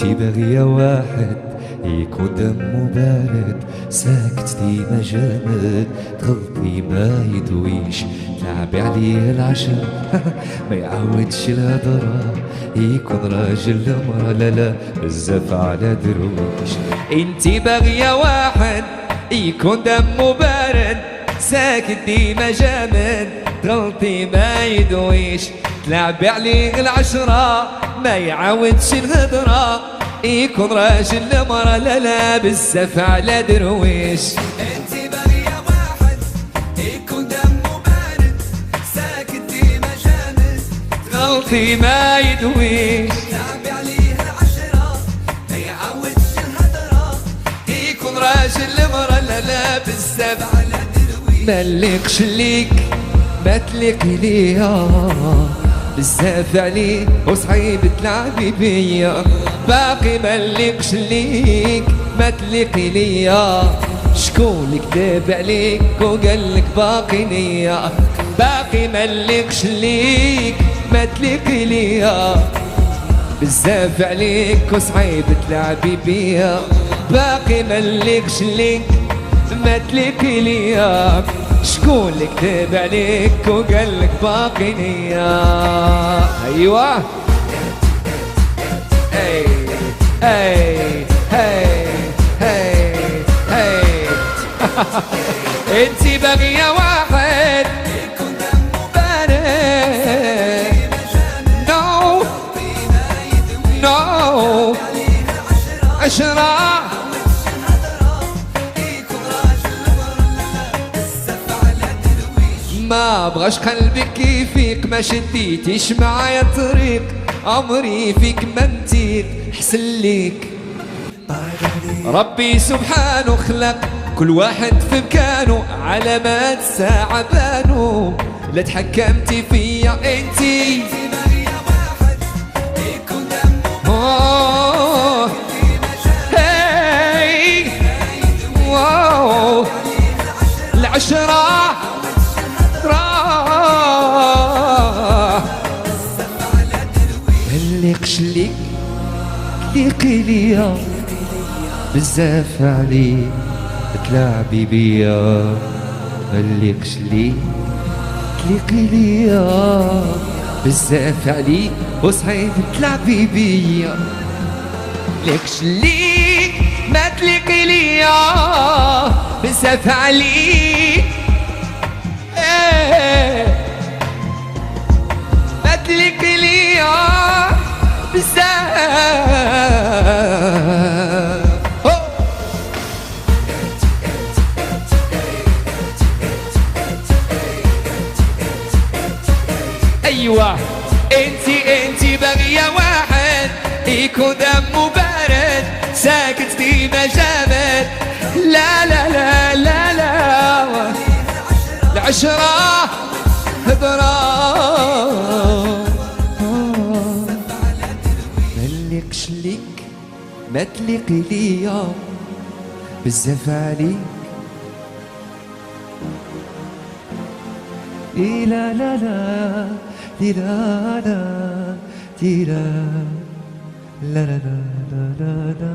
انتي باغية واحد يكون دمه بارد، ساكت ديما جامد، تغلطي ما يدويش، تلعبي عليه العشر ما يعاودش الهضرة، يكون راجل لمرة لا بزاف على درويش. انتي باغية واحد يكون دمه بارد، ساكت ديما جامد، تغلطي ما يدويش، تلعبي عليه العشرة ما يعاودش الهضرة، يكون راجل لمرة لا بزاف على درويش. انتي باغية واحد يكون دمه بارد، ساكت ديما جامد، تغلطي ما يدويش، تلعبي عليه العشرة ما يعاودش الهضرة، يكون راجل لمرة لا بزاف على درويش. ملكش ليك ما تليقي ليا، بزاف عليك وصعيب تلعبي بيا، باقي ملكش ليك ما تليقي ليا، شكون كذاب عليك وقالك باقي نية، باقي ملكش ليك ما تليقي ليا، بزاف عليك وصعيب تلعبي بيا، باقي ملكش ليك ما تليقي ليا، شكون اللي كتب عليك وقالك باقي نية. ايوه اي اي هي هي هي انتي باغية واحد يكون دمه بارد، نو نو عشرة ما بغاش قلبك يفيق، ما شديتيش معايا طريق، عمري فيك ما نتيق، حسن ليك ربي سبحانه خلق كل واحد في مكانه، علامات ساعة بانو، لا تحكمتي فيا انتي باغية واحد يكون دمه هاي واو العشرة مليقش ليك تليقي ليا، بزاف عليك تلعبي بيا، مليقش ليك تليقي ليا، بزاف عليك وصعيب تلعبي بيا، مليقش ليك ما تليقي ليا، بزاف عليك ما تليقي ليا بزاف. ايوه انتي باغية واحد يكون دمه بارد، ساكت ديما جامد، لا لا لا لا لا العشرة هضرة مليقش ليك ما تليقي ليا، بزاف عليك لا لا لا لا لا لا لا لا لا لا